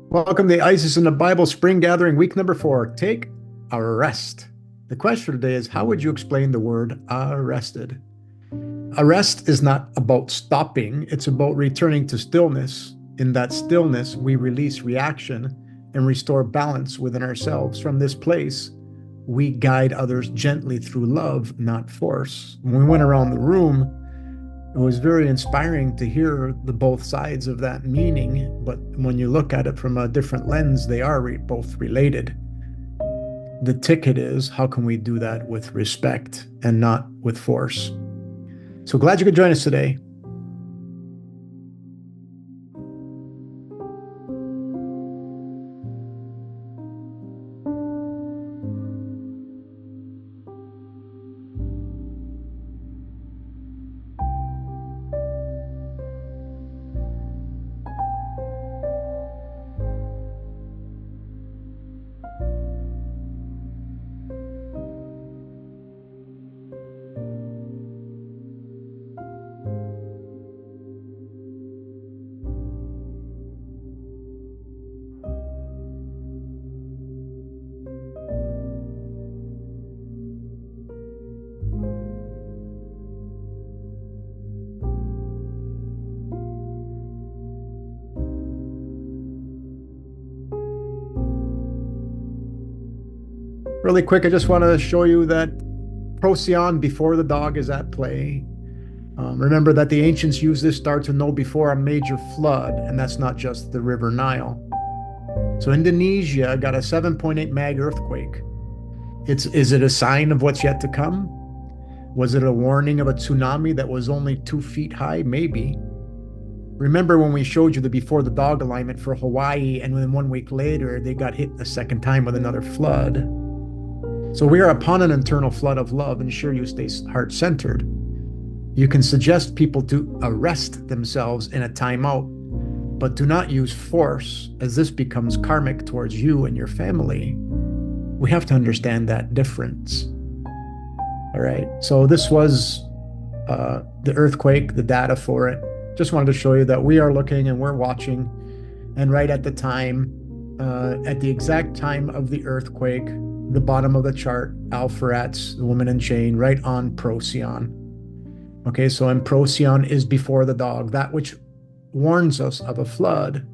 Welcome to Isis in the Bible Spring Gathering, week number 4. Take a rest. The question today is, how would you explain the word arrested? Arrest is not about stopping, it's about returning to stillness. In that stillness, we release reaction and restore balance within ourselves. From this place, we guide others gently through love, not force. When we went around the room, it was very inspiring to hear the both sides of that meaning, but when you look at it from a different lens, they are both related. The ticket is, how can we do that with respect and not with force? So glad you could join us today. Really quick, I just want to show you that Procyon before the dog is at play. Remember that the ancients used this star to know before a major flood, and that's not just the River Nile. So Indonesia got a 7.8 mag earthquake. Is it a sign of what's yet to come? Was it a warning of a tsunami that was only 2 feet high? Maybe. Remember when we showed you the before the dog alignment for Hawaii, and then 1 week later, they got hit a second time with another flood. So we are upon an internal flood of love. Ensure you stay heart-centered. You can suggest people to arrest themselves in a timeout, but do not use force, as this becomes karmic towards you and your family. We have to understand that difference. All right. So this was the earthquake, the data for it. Just wanted to show you that we are looking and we're watching. And right at the time, at the exact time of the earthquake, the bottom of the chart, Alpharat's, the woman in chain, right on Procyon. Okay, so and Procyon is before the dog, that which warns us of a flood,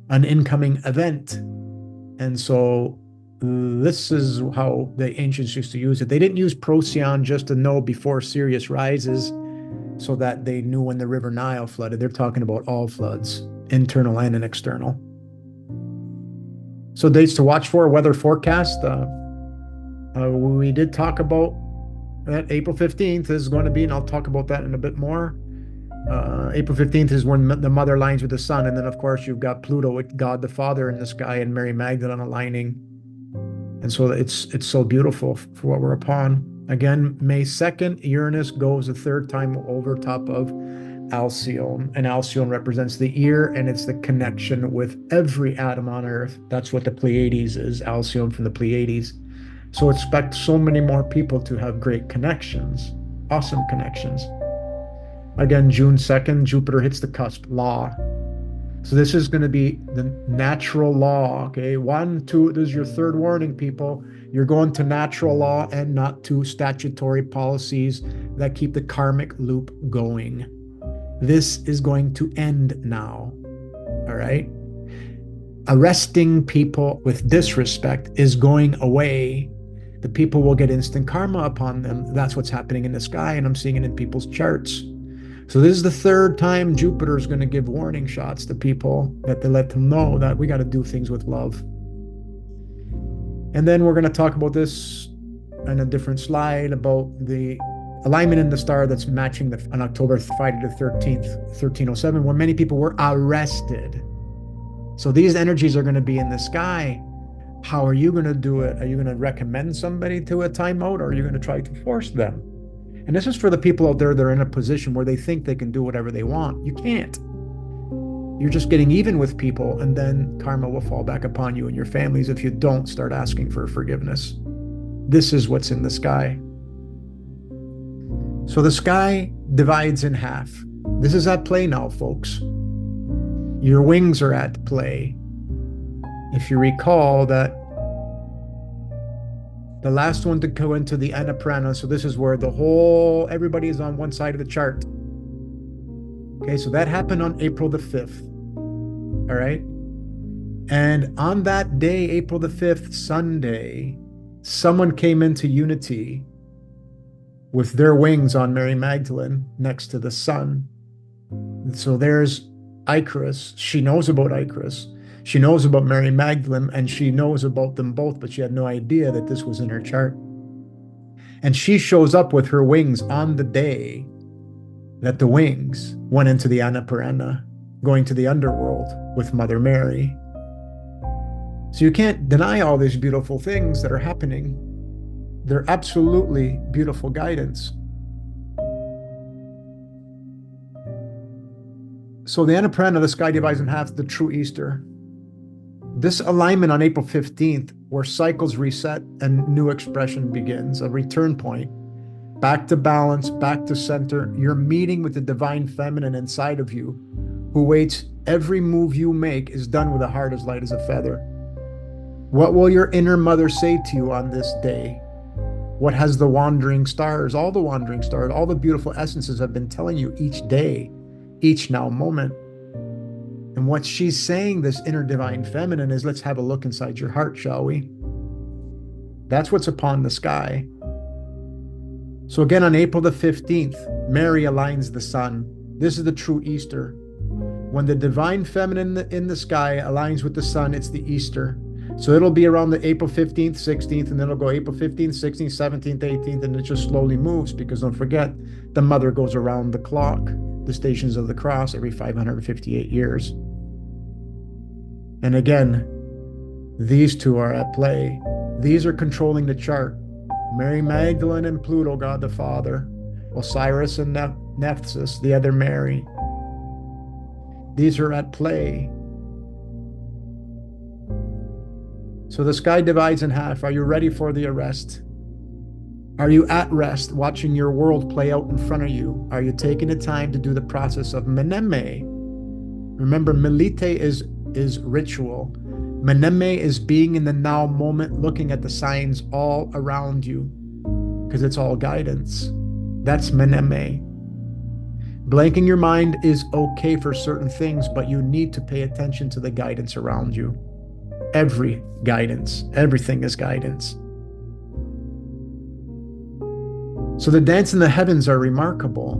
an incoming event. And so this is how the ancients used to use it. They didn't use Procyon just to know before Sirius rises so that they knew when the River Nile flooded. They're talking about all floods, internal and external. So dates to watch for, weather forecast. We did talk about that April 15th is going to be, and I'll talk about that in a bit more. April 15th is when the mother aligns with the sun. And then, of course, you've got Pluto with God the Father in the sky and Mary Magdalene aligning. And so it's so beautiful for what we're upon. Again, May 2nd, Uranus goes a third time over top of Alcyone, and Alcyone represents the ear, and it's the connection with every atom on Earth. That's what the Pleiades is, Alcyone from the Pleiades. So expect so many more people to have great connections, awesome connections. Again, June 2nd, Jupiter hits the cusp, law. So this is going to be the natural law, okay? 1, 2, this is your third warning, people. You're going to natural law and not to statutory policies that keep the karmic loop going. This is going to end now, all right? Arresting people with disrespect is going away. The people will get instant karma upon them. That's what's happening in the sky, and I'm seeing it in people's charts. So this is the third time Jupiter is going to give warning shots to people, that they let them know that we got to do things with love. And then we're going to talk about this on a different slide about the alignment in the star that's matching on October Friday the 13th, 1307, where many people were arrested. So these energies are going to be in the sky. How are you going to do it? Are you going to recommend somebody to a timeout, or are you going to try to force them? And this is for the people out there that are in a position where they think they can do whatever they want. You can't. You're just getting even with people, and then karma will fall back upon you and your families if you don't start asking for forgiveness. This is what's in the sky. So the sky divides in half. This is at play now, folks. Your wings are at play. If you recall that the last one to go into the Annapurna, so this is where everybody is on one side of the chart. Okay, so that happened on April the 5th. All right. And on that day, April the 5th, Sunday, someone came into unity with their wings on Mary Magdalene next to the sun. So there's Icarus. She knows about Icarus. She knows about Mary Magdalene, and she knows about them both, but she had no idea that this was in her chart. And she shows up with her wings on the day that the wings went into the Annapurna, going to the underworld with Mother Mary. So you can't deny all these beautiful things that are happening. They're absolutely beautiful guidance. So the Annapurna, the sky divides in half, the true Easter. This alignment on April 15th, where cycles reset and new expression begins, a return point, back to balance, back to center. You're meeting with the divine feminine inside of you, who waits. Every move you make is done with a heart as light as a feather. What will your inner mother say to you on this day? What has the wandering stars, all the wandering stars, all the beautiful essences have been telling you each day, each now moment? And what she's saying, this inner divine feminine, is let's have a look inside your heart, shall we? That's what's upon the sky. So again, on April the 15th, Mary aligns the sun. This is the true Easter. When the divine feminine in the sky aligns with the sun, it's the Easter. So it'll be around the April 15th, 16th, and then it'll go April 15th, 16th, 17th, 18th, and it just slowly moves, because don't forget, the mother goes around the clock, the stations of the cross, every 558 years. And again, these two are at play. These are controlling the chart. Mary Magdalene and Pluto, God the Father. Osiris and Nephthys, the other Mary. These are at play. So the sky divides in half. Are you ready for the arrest? Are you at rest, watching your world play out in front of you? Are you taking the time to do the process of meneme? Remember, melite is ritual. Meneme is being in the now moment, looking at the signs all around you, because it's all guidance. That's meneme. Blanking your mind is okay for certain things, but you need to pay attention to the guidance around you. Every guidance, everything is guidance. So the dance in the heavens are remarkable.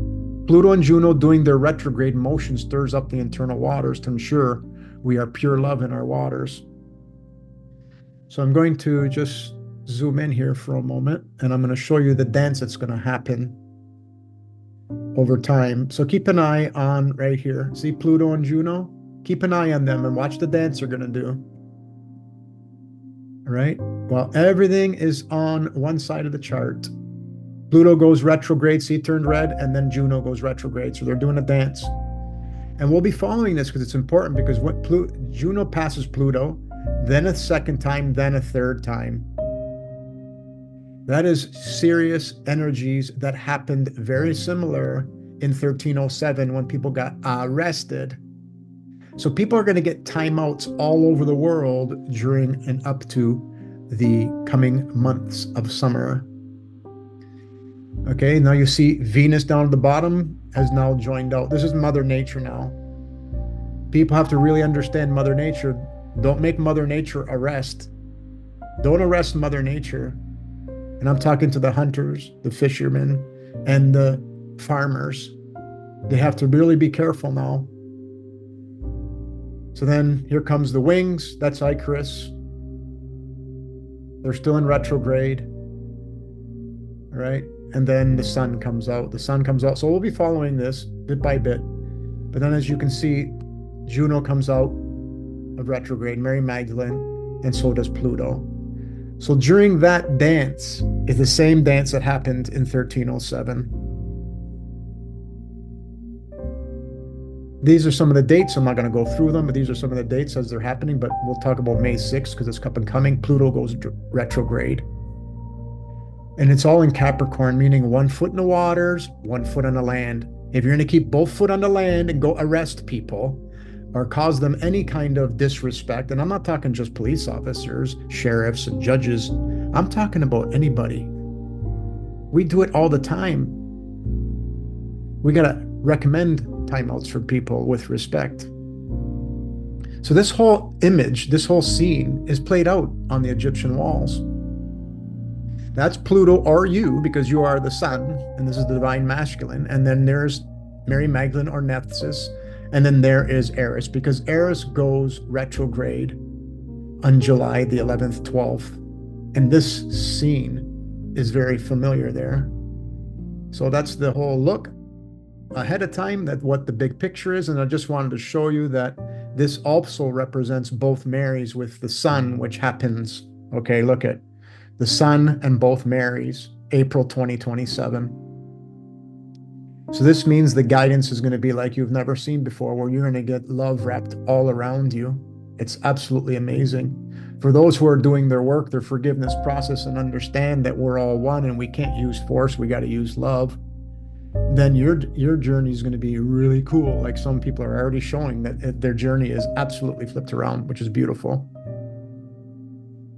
Pluto and Juno doing their retrograde motion stirs up the internal waters to ensure we are pure love in our waters. So I'm going to just zoom in here for a moment, and I'm going to show you the dance that's going to happen over time. So keep an eye on right here. See Pluto and Juno? Keep an eye on them and watch the dance they're going to do. All right? Well, everything is on one side of the chart. Pluto goes retrograde, see, turned red, and then Juno goes retrograde. So they're doing a dance. And we'll be following this because it's important, because what Juno passes Pluto, then a second time, then a third time. That is serious energies that happened very similar in 1307 when people got arrested. So people are going to get timeouts all over the world during and up to the coming months of summer. Okay, now you see Venus down at the bottom has now joined out. This is Mother Nature now. People have to really understand Mother Nature. Don't make Mother Nature arrest. Don't arrest Mother Nature. And I'm talking to the hunters, the fishermen, and the farmers. They have to really be careful now. So then here comes the wings. That's Icarus. They're still in retrograde. All right. And then the sun comes out. The sun comes out. So we'll be following this bit by bit. But then as you can see, Juno comes out of retrograde, Mary Magdalene, and so does Pluto. So during that dance is the same dance that happened in 1307. These are some of the dates. I'm not going to go through them, but these are some of the dates as they're happening. But we'll talk about May 6th because it's up and coming. Pluto goes retrograde. And it's all in Capricorn, meaning 1 foot in the waters, 1 foot on the land. If you're going to keep both foot on the land and go arrest people, or cause them any kind of disrespect, and I'm not talking just police officers, sheriffs, and judges, I'm talking about anybody. We do it all the time. We got to recommend timeouts for people with respect. So this whole image, this whole scene is played out on the Egyptian walls. That's Pluto or you, because you are the sun, and this is the divine masculine. And then there's Mary Magdalene or Nephthys. And then there is Eris, because Eris goes retrograde on July the 11th, 12th. And this scene is very familiar there. So that's the whole look ahead of time, that what the big picture is. And I just wanted to show you that this also represents both Marys with the sun, which happens, okay, look at the sun and both Marys, April 2027. So this means the guidance is going to be like you've never seen before, where you're going to get love wrapped all around you. It's absolutely amazing. For those who are doing their work, their forgiveness process, and understand that we're all one and we can't use force, we got to use love, then your journey is going to be really cool. Like some people are already showing that their journey is absolutely flipped around, which is beautiful.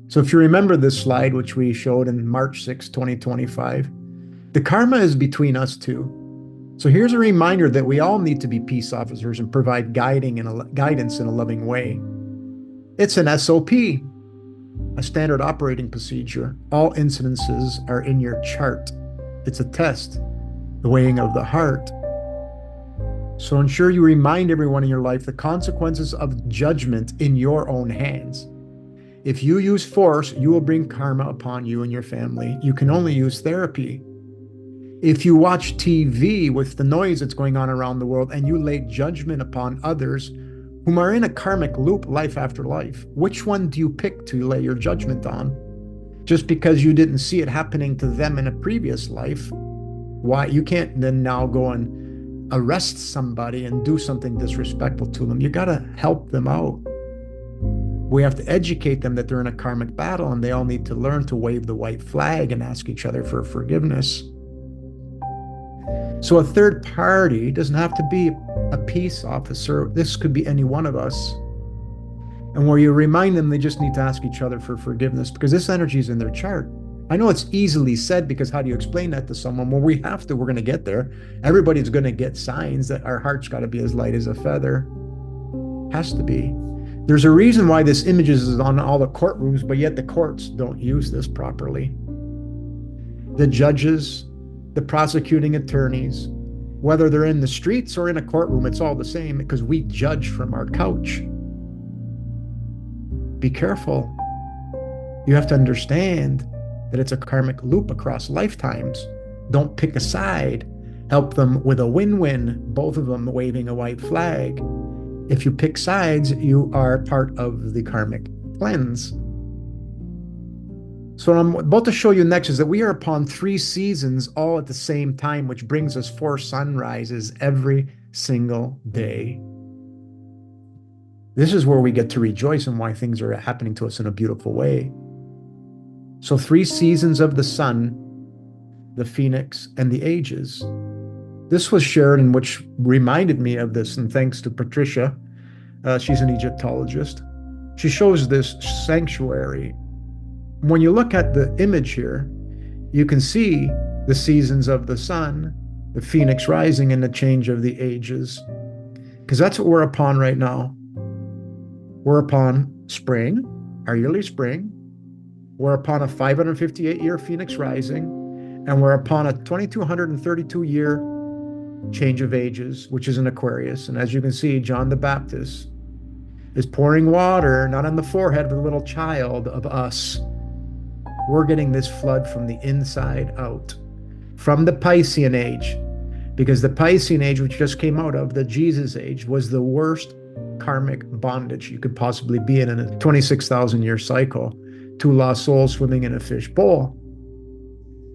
So if you remember this slide, which we showed in March 6, 2025, the karma is between us two. So here's a reminder that we all need to be peace officers and provide guidance in a loving way. It's an SOP, a standard operating procedure. All incidences are in your chart. It's a test, the weighing of the heart. So ensure you remind everyone in your life the consequences of judgment in your own hands. If you use force, you will bring karma upon you and your family. You can only use therapy. If you watch TV with the noise that's going on around the world and you lay judgment upon others whom are in a karmic loop life after life, which one do you pick to lay your judgment on? Just because you didn't see it happening to them in a previous life, why you can't then now go and arrest somebody and do something disrespectful to them. You got to help them out. We have to educate them that they're in a karmic battle and they all need to learn to wave the white flag and ask each other for forgiveness. So a third party doesn't have to be a peace officer. This could be any one of us. And where you remind them, they just need to ask each other for forgiveness, because this energy is in their chart. I know it's easily said, because how do you explain that to someone? Well, we have to, we're going to get there. Everybody's going to get signs that our heart's got to be as light as a feather. Has to be. There's a reason why this image is on all the courtrooms, but yet the courts don't use this properly. The judges, the prosecuting attorneys, whether they're in the streets or in a courtroom, it's all the same, because we judge from our couch. Be careful. You have to understand that it's a karmic loop across lifetimes. Don't pick a side. Help them with a win-win, both of them waving a white flag. If you pick sides, you are part of the karmic cleanse. So what I'm about to show you next is that we are upon 3 seasons all at the same time, which brings us 4 sunrises every single day. This is where we get to rejoice and why things are happening to us in a beautiful way. So 3 seasons of the sun, the phoenix, and the ages. This was shared, and which reminded me of this, and thanks to Patricia, she's an Egyptologist. She shows this sanctuary. When you look at the image here, you can see the seasons of the sun, the phoenix rising, and the change of the ages. Because that's what we're upon right now. We're upon spring, our yearly spring. We're upon a 558-year phoenix rising, and we're upon a 2232-year change of ages, which is an Aquarius. And as you can see, John the Baptist is pouring water, not on the forehead of the little child of us. We're getting this flood from the inside out, from the Piscean age, because the Piscean age, which just came out of the Jesus age, was the worst karmic bondage you could possibly be in a 26,000-year cycle. 2 lost souls swimming in a fish bowl.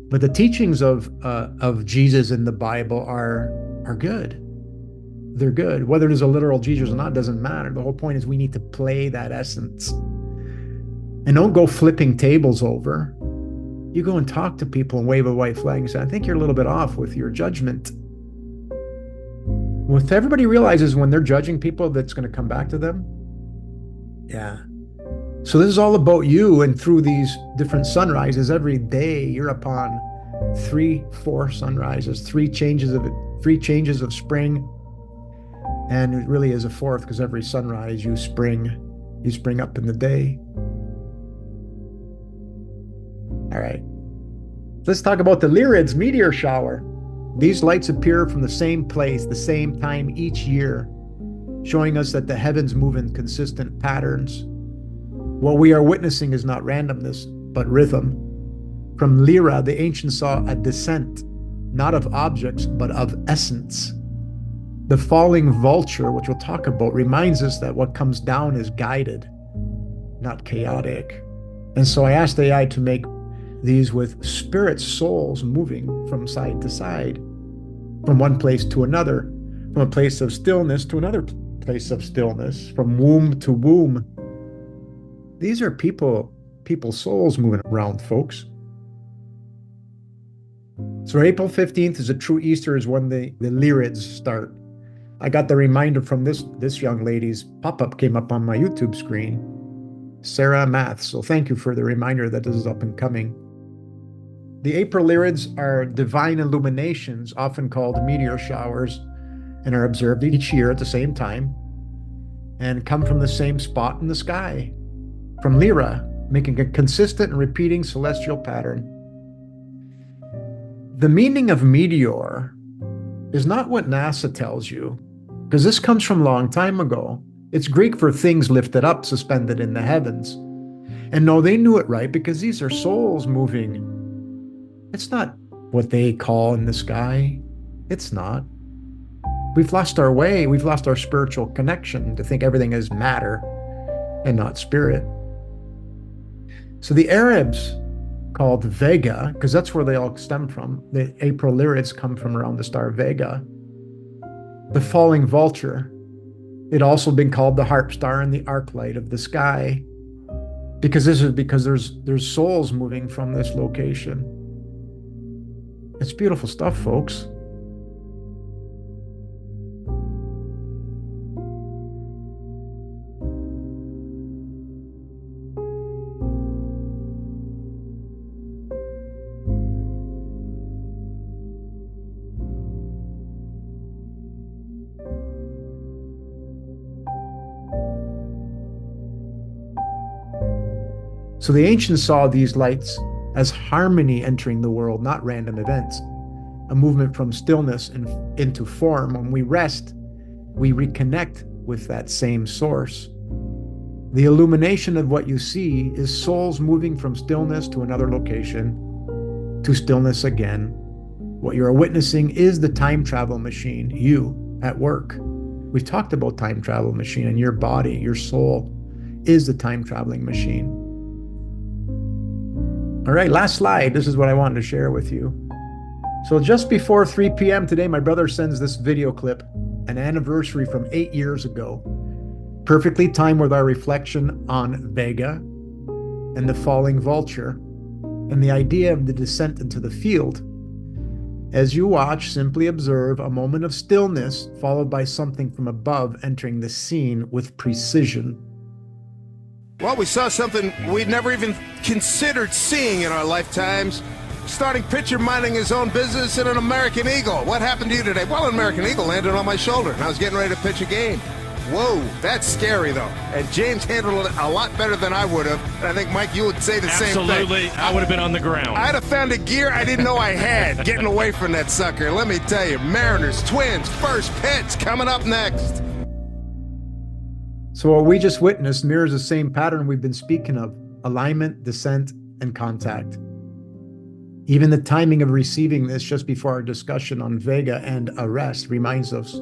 But the teachings of Jesus in the Bible are good. They're good. Whether there's a literal Jesus or not doesn't matter. The whole point is we need to play that essence. And don't go flipping tables over. You go and talk to people and wave a white flag and say, I think you're a little bit off with your judgment. What everybody realizes when they're judging people, that's going to come back to them. Yeah. So this is all about you, and through these different sunrises every day, you're upon 3, 4 sunrises, three changes of spring, and it really is a fourth because every sunrise you spring up in the day. All right, let's talk about the Lyrids meteor shower. These lights appear from the same place, the same time each year, showing us that the heavens move in consistent patterns. What we are witnessing is not randomness, but rhythm. From Lyra, the ancients saw a descent, not of objects, but of essence. The falling vulture, which we'll talk about, reminds us that what comes down is guided, not chaotic. And so I asked AI to make these with spirit souls moving from side to side, from one place to another, from a place of stillness to another place of stillness, from womb to womb. These are people's souls moving around, folks. So April 15th is a true Easter, is when the Lyrids start. I got the reminder from this young lady's pop-up came up on my YouTube screen, Sarah Math. So thank you for the reminder that this is up and coming. The April Lyrids are divine illuminations, often called meteor showers, and are observed each year at the same time and come from the same spot in the sky, from Lyra, making a consistent and repeating celestial pattern. The meaning of meteor is not what NASA tells you, because this comes from a long time ago. It's Greek for things lifted up, suspended in the heavens. And no, they knew it right, because these are souls moving. It's not what they call in the sky. It's not. We've lost our way. We've lost our spiritual connection to think everything is matter and not spirit. So the Arabs called Vega, because that's where they all stem from. The April Lyrids come from around the star Vega. The falling vulture, it also been called the harp star and the arc light of the sky, because there's souls moving from this location. It's beautiful stuff, folks. So the ancients saw these lights as harmony entering the world, not random events, a movement from stillness into form. When we rest, we reconnect with that same source. The illumination of what you see is souls moving from stillness to another location, to stillness again. What you're witnessing is the time travel machine, you at work. We've talked about time travel machine, and your body, your soul, is the time traveling machine. All right, last slide. This is what I wanted to share with you. So just before 3 p.m. today, my brother sends this video clip, an anniversary from 8 years ago, perfectly timed with our reflection on Vega and the falling vulture and the idea of the descent into the field. As you watch, simply observe a moment of stillness followed by something from above entering the scene with precision. Well, we saw something we'd never even considered seeing in our lifetimes. Starting pitcher minding his own business in an American Eagle. What happened to you today? Well, an American Eagle landed on my shoulder, and I was getting ready to pitch a game. Whoa, that's scary, though. And James handled it a lot better than I would have. And I think, Mike, you would say the same thing. Absolutely. I would have been on the ground. I'd have found a gear I didn't know I had getting away from that sucker. Let me tell you, Mariners, Twins, first pitch coming up next. So what we just witnessed mirrors the same pattern we've been speaking of: alignment, descent, and contact. Even the timing of receiving this just before our discussion on Vega and arrest reminds us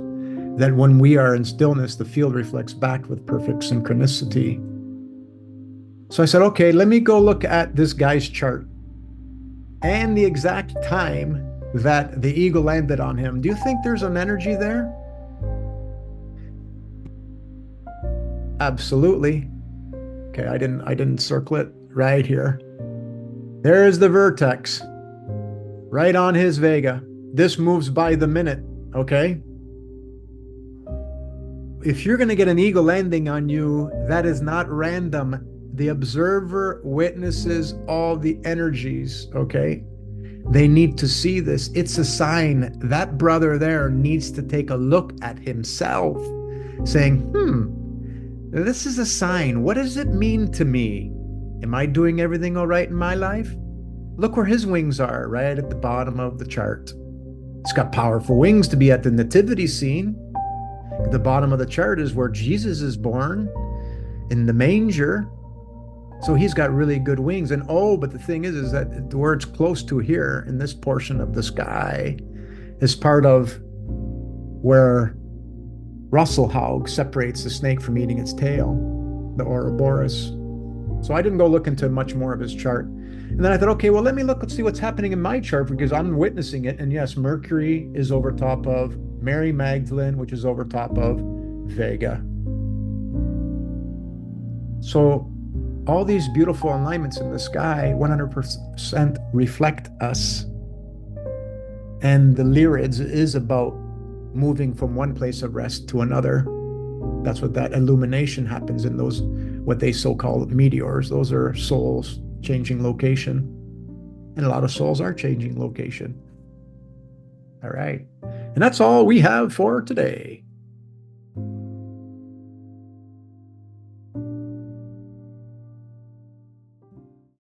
that when we are in stillness, the field reflects back with perfect synchronicity. So I said, okay, let me go look at this guy's chart and the exact time that the eagle landed on him. Do you think there's an energy there? Absolutely. Okay, I didn't circle it right here. There is the vertex, right on his Vega. This moves by the minute, okay? if you're going to get an eagle landing on you, that is not random. The observer witnesses all the energies, okay? They need to see this. It's a sign. That brother there needs to take a look at himself, saying, this is a sign. What does it mean to me? Am I doing everything all right in my life? Look where his wings are, right at the bottom of the chart. It's got powerful wings to be at the nativity scene. At the bottom of the chart is where Jesus is born, in the manger. So he's got really good wings. And but the thing is that where it's close to here in this portion of the sky is part of where Russell Haug separates the snake from eating its tail, the Ouroboros. So I didn't go look into much more of his chart. And then I thought, okay, well, let's see what's happening in my chart, because I'm witnessing it. And yes, Mercury is over top of Mary Magdalene, which is over top of Vega. So all these beautiful alignments in the sky 100% reflect us. And the Lyrids is about moving from one place of rest to another. That's what that illumination happens in those, what they so-call meteors. Those are souls changing location. And a lot of souls are changing location. All right. And that's all we have for today.